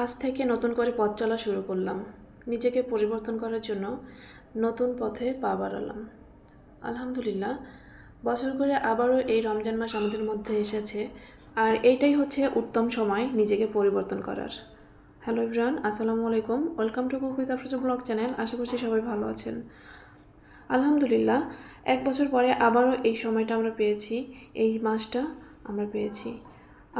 আজ থেকে নতুন করে পথ চলা শুরু করলাম। নিজেকে পরিবর্তন করার জন্য নতুন পথে পা বাড়ালাম। আলহামদুলিল্লাহ, বছর করে আবারও এই রমজান মাস আমাদের মধ্যে এসেছে, আর এইটাই হচ্ছে উত্তম সময় নিজেকে পরিবর্তন করার। হ্যালো এভরিওয়ান, আসসালামু আলাইকুম। Welcome to cook with Afroza blog channel. আশা করছি সবাই ভালো আছেন। আলহামদুলিল্লাহ, 1 বছর পরে আবারও এই সময়টা আমরা পেয়েছি, এই মাসটা আমরা পেয়েছি।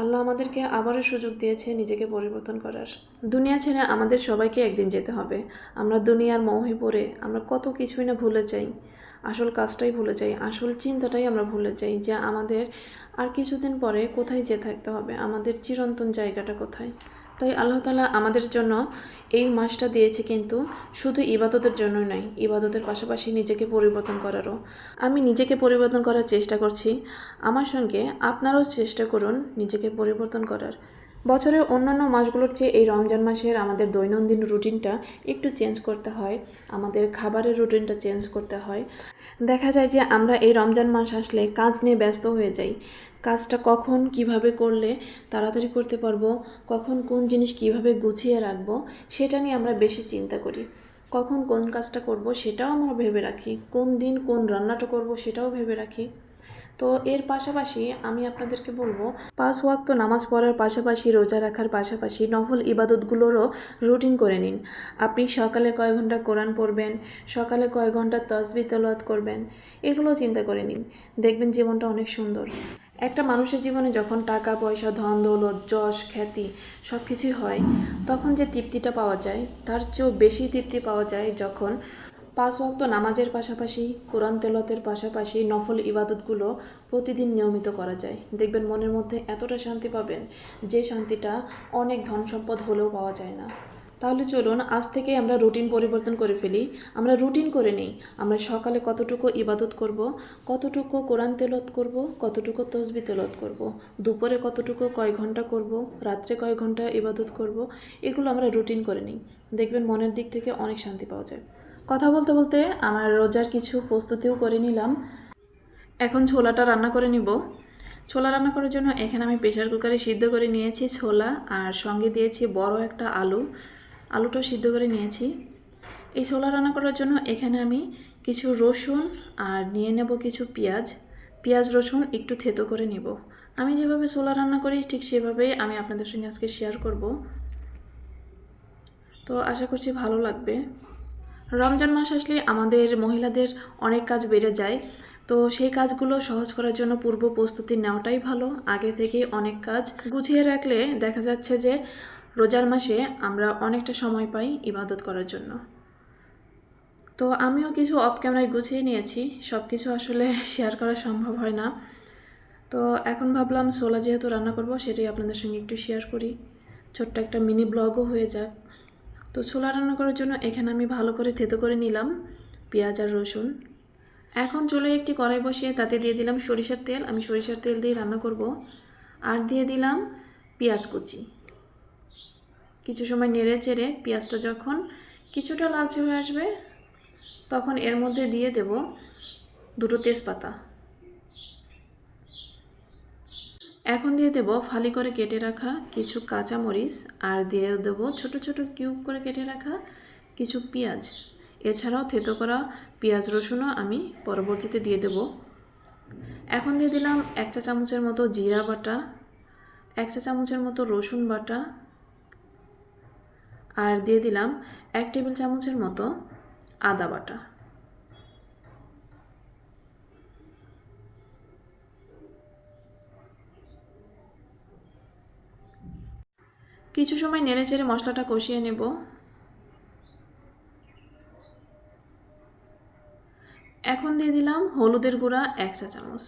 আল্লাহ আমাদেরকে আবারও সুযোগ দিয়েছে নিজেকে পরিবর্তন করার। দুনিয়া ছেড়ে আমাদের সবাইকে একদিন যেতে হবে। আমরা দুনিয়ার মোহে পড়ে আমরা কত কিছুই না ভুলে যাই, আসল কাজটাই ভুলে যাই, আসল চিন্তাটাই আমরা ভুলে যাই যে আমাদের আর কিছুদিন পরে কোথায় যেতে থাকতে হবে, আমাদের চিরন্তন জায়গাটা কোথায়। তাই আল্লাহ তাআলা আমাদের জন্য এই মাসটা দিয়েছে, কিন্তু শুধু ইবাদতের জন্যই নয়, ইবাদতের পাশাপাশি নিজেকে পরিবর্তন করারও। আমি নিজেকে পরিবর্তন করার চেষ্টা করছি, আমার সঙ্গে আপনারাও চেষ্টা করুন নিজেকে পরিবর্তন করার। বছরের অন্যান্য মাসগুলোর চেয়ে এই রমজান মাসের আমাদের দৈনন্দিন রুটিনটা একটু চেঞ্জ করতে হয়, আমাদের খাবারের রুটিনটা চেঞ্জ করতে হয়। দেখা যায় যে আমরা এই রমজান মাস আসলে কাজ নিয়ে ব্যস্ত হয়ে যাই। কাজটা কখন কিভাবে করলে তাড়াতাড়ি করতে পারবো, কখন কোন জিনিস কিভাবে গুছিয়ে রাখবো, সেটা নিয়ে আমরা বেশি চিন্তা করি। কখন কোন কাজটা করব সেটাও আমরা ভেবে রাখি, কোন দিন কোন রান্নাটা করব সেটাও ভেবে রাখি। তো এর পাশাপাশি আমি আপনাদেরকে বলবো, 5 ওয়াক্ত নামাজ পড়ার পাশাপাশি, রোজা রাখার পাশাপাশি নফল ইবাদতগুলোরও রুটিন করে নিন। আপনি সকালে কয় ঘন্টা কোরআন পড়বেন, সকালে কয় ঘন্টা তাসবিহ তেলাওয়াত করবেন, এগুলো চিন্তা করে নিন। দেখবেন জীবনটা অনেক সুন্দর। একটা মানুষের জীবনে যখন টাকা পয়সা, ধন দৌলত, যশ খ্যাতি সব কিছুই হয়, তখন যে তৃপ্তিটা পাওয়া যায় তার চেয়েও বেশি তৃপ্তি পাওয়া যায় যখন 5 ওয়াক্ত নামাজের পাশাপাশি, কোরআন তেলাওয়াতের পাশাপাশি নফল ইবাদতগুলো প্রতিদিন নিয়মিত করা যায়। দেখবেন মনের মধ্যে এতটা শান্তি পাবেন যে শান্তিটা অনেক ধন সম্পদ হলেও পাওয়া যায় না। তাহলে চলুন আজ থেকে আমরা রুটিন পরিবর্তন করে ফেলি। আমরা রুটিন করে নিই, আমরা সকালে কতটুকু ইবাদত করব, কতটুকু কোরআন তেলাওয়াত করব, কতটুকু তাসবিহ তেলাওয়াত করব, দুপুরে কতটুকু কয় ঘন্টা করব, রাত্রে কয় ঘন্টা ইবাদত করব, এগুলো আমরা রুটিন করে নিই। দেখবেন মনের দিক থেকে অনেক শান্তি পাওয়া যায়। কথা বলতে বলতে আমার রোজার কিছু প্রস্তুতিও করে নিলাম। এখন ছোলাটা রান্না করে নিব। ছোলা রান্না করার জন্য এখানে আমি প্রেশার কুকারে সিদ্ধ করে নিয়েছি ছোলা, আর সঙ্গে দিয়েছি বড় একটা আলু। আলুটাও সিদ্ধ করে নিয়েছি। এই ছোলা রান্না করার জন্য এখানে আমি কিছু রসুন আর নিয়ে নেব কিছু পেঁয়াজ। পেঁয়াজ রসুন একটু থেতো করে নেব। আমি যেভাবে ছোলা রান্না করি ঠিক সেভাবেই আমি আপনাদের সঙ্গে আজকে শেয়ার করব। তো আশা করছি ভালো লাগবে। রমজান মাস আসলে আমাদের মহিলাদের অনেক কাজ বেড়ে যায়, তো সেই কাজগুলো সহজ করার জন্য পূর্ব প্রস্তুতি নেওয়াটাই ভালো। আগে থেকেই অনেক কাজ গুছিয়ে রাখলে দেখা যাচ্ছে যে রোজার মাসে আমরা অনেকটা সময় পাই ইবাদত করার জন্য। তো আমিও কিছু অফ ক্যামেরায় গুছিয়ে নিয়েছি, সব কিছু আসলে শেয়ার করা সম্ভব হয় না। তো এখন ভাবলাম ছোলা যেহেতু রান্না করব সেটাই আপনাদের সঙ্গে একটু শেয়ার করি, ছোট্ট একটা মিনি ব্লগও হয়ে যাক। তো ছোলা রান্না করার জন্য এখানে আমি ভালো করে থেতো করে নিলাম পেঁয়াজ আর রসুন। এখন চুলায় একটি কড়াই বসিয়ে তাতে দিয়ে দিলাম সরিষার তেল। আমি সরিষার তেল দিয়ে রান্না করব। আর দিয়ে দিলাম পেঁয়াজ কুচি। কিছু সময় নেড়ে চেড়ে পেঁয়াজটা যখন কিছুটা লালচে হয়ে আসবে তখন এর মধ্যে দিয়ে দেব 2টো তেজপাতা। এখন দিয়ে দেব ফালি করে কেটে রাখা কিছু কাঁচামরিচ, আর দিয়ে দেব ছোট ছোট কিউব করে কেটে রাখা কিছু পেঁয়াজ। এছাড়াও থেতো করা পেঁয়াজ রসুনও আমি পরবর্তীতে দিয়ে দেব। এখন দিয়ে দিলাম 1 চা চামচের মতো জিরা বাটা, 1 চা চামচের মতো রসুন বাটা, আর দিয়ে দিলাম 1 টেবিল চামচের মতো আদা বাটা। কিছু সময় নেড়ে চেড়ে মশলাটা কষিয়ে নেব। এখন দিয়ে দিলাম হলুদের গুঁড়া 1 চা চামচ,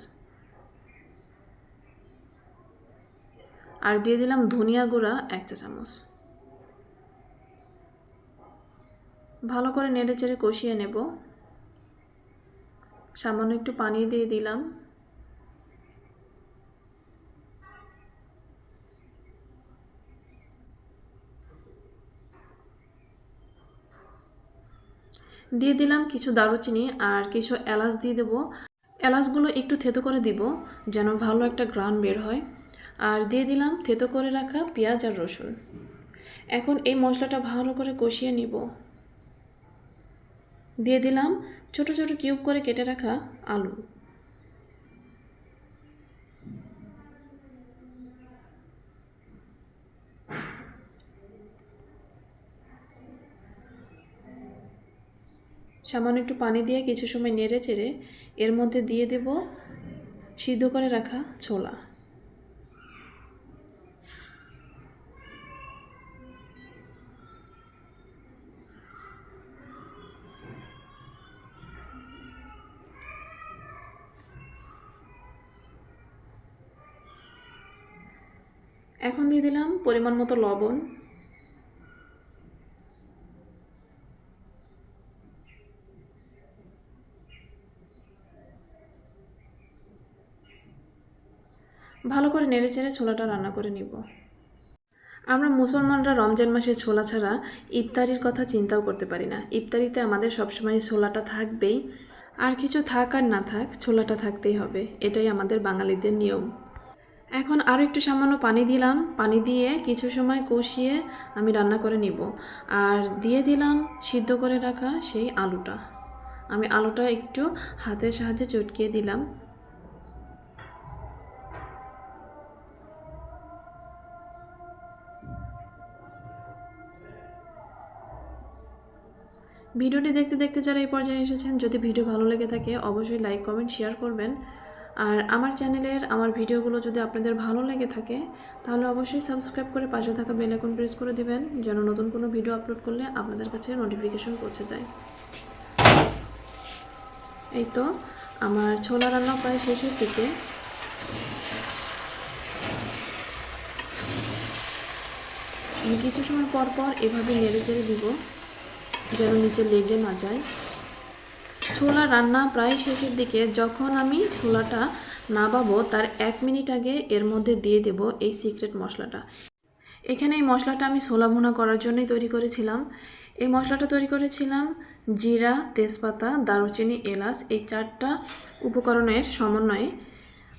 আর দিয়ে দিলাম ধনিয়া গুঁড়া 1 চা চামচ। ভালো করে নেড়ে চেড়ে কষিয়ে নেব। সামান্য একটু পানি দিয়ে দিলাম। দিয়ে দিলাম কিছু দারুচিনি আর কিছু এলাচ দিয়ে দেব। এলাচগুলো একটু থেতো করে দিব যেন ভালো একটা ঘ্রাণ বের হয়। আর দিয়ে দিলাম থেতো করে রাখা পেঁয়াজ আর রসুন। এখন এই মশলাটা ভালো করে কষিয়ে নিব। দিয়ে দিলাম ছোট ছোট কিউব করে কেটে রাখা আলু। সামান্য একটু পানি দিয়ে কিছু সময় নেড়ে চেড়ে এর মধ্যে দিয়ে দেব সিদ্ধ করে রাখা ছোলা। এখন দিয়ে দিলাম পরিমাণ মতো লবণ। ভালো করে নেড়ে চেড়ে ছোলাটা রান্না করে নিব। আমরা মুসলমানরা রমজান মাসে ছোলা ছাড়া ইফতারির কথা চিন্তাও করতে পারি না। ইফতারিতে আমাদের সবসময় ছোলাটা থাকবেই, আর কিছু থাক আর না থাক ছোলাটা থাকতেই হবে, এটাই আমাদের বাঙালিদের নিয়ম। এখন আরও একটু সামান্য পানি দিলাম, পানি দিয়ে কিছু সময় কষিয়ে আমি রান্না করে নিব। আর দিয়ে দিলাম সিদ্ধ করে রাখা সেই আলুটা। আমি আলুটা একটু হাতের সাহায্যে চটকিয়ে দিলাম। ভিডিওটি দেখতে দেখতে যারা এই পর্যায়ে এসেছেন, যদি ভিডিও ভালো লেগে থাকে অবশ্যই লাইক কমেন্ট শেয়ার করবেন। আর আমার চ্যানেলের আমার ভিডিওগুলো যদি আপনাদের ভালো লেগে থাকে তাহলে অবশ্যই সাবস্ক্রাইব করে পাশে থাকা বেল আইকন প্রেস করে দিবেন, যেন নতুন কোনো ভিডিও আপলোড করলে আপনাদের কাছে নোটিফিকেশন পৌঁছে যায়। এই তো আমার ছোলা রান্না প্রায় শেষের দিকে। আমি কিছু সময় পর পর এভাবে নেড়ে চেড়ে দিব যেন নিচে লেগে না যায়। ছোলা রান্না প্রায় শেষের দিকে। যখন আমি ছোলাটা নাবাবো তার 1 মিনিট আগে এর মধ্যে দিয়ে দেব এই সিক্রেট মশলাটা। এখানে এই মশলাটা আমি ছোলা ভুনা করার জন্যই তৈরি করেছিলাম। এই মশলাটা তৈরি করেছিলাম জিরা, তেজপাতা, দারুচিনি, এলাচ এই 4টা উপকরণের সমন্বয়ে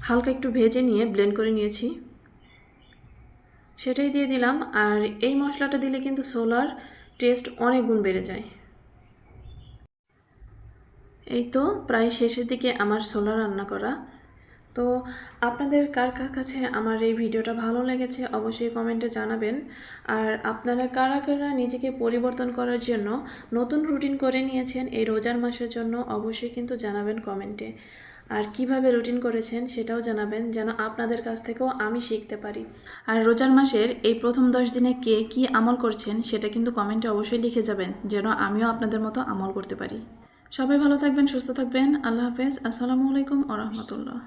হালকা একটু ভেজে নিয়ে ব্লেন্ড করে নিয়েছি, সেটাই দিয়ে দিলাম। আর এই মশলাটা দিলে কিন্তু ছোলার টেস্ট অনেক গুণ বেড়ে যায়। এই তো প্রায় শেষের দিকে আমার ছোলা রান্না করা। তো আপনাদের কার কার কাছে আমার এই ভিডিওটা ভালো লেগেছে অবশ্যই কমেন্টে জানাবেন। আর আপনারা কারা কারা নিজেকে পরিবর্তন করার জন্য নতুন রুটিন করে নিয়েছেন এই রোজার মাসের জন্য অবশ্যই কিন্তু জানাবেন কমেন্টে। আর কিভাবে রুটিন করেছেন সেটাও জানাবেন, যেন আপনাদের কাছ থেকেও আমি শিখতে পারি। আর রোজার মাসের এই প্রথম 10 দিনে কে কী আমল করছেন সেটা কিন্তু কমেন্টে অবশ্যই লিখে যাবেন, যেন আমিও আপনাদের মতো আমল করতে পারি। সবাই ভালো থাকবেন, সুস্থ থাকবেন। আল্লাহ হাফেজ। আসসালামু আলাইকুম ওয়া রাহমাতুল্লাহ।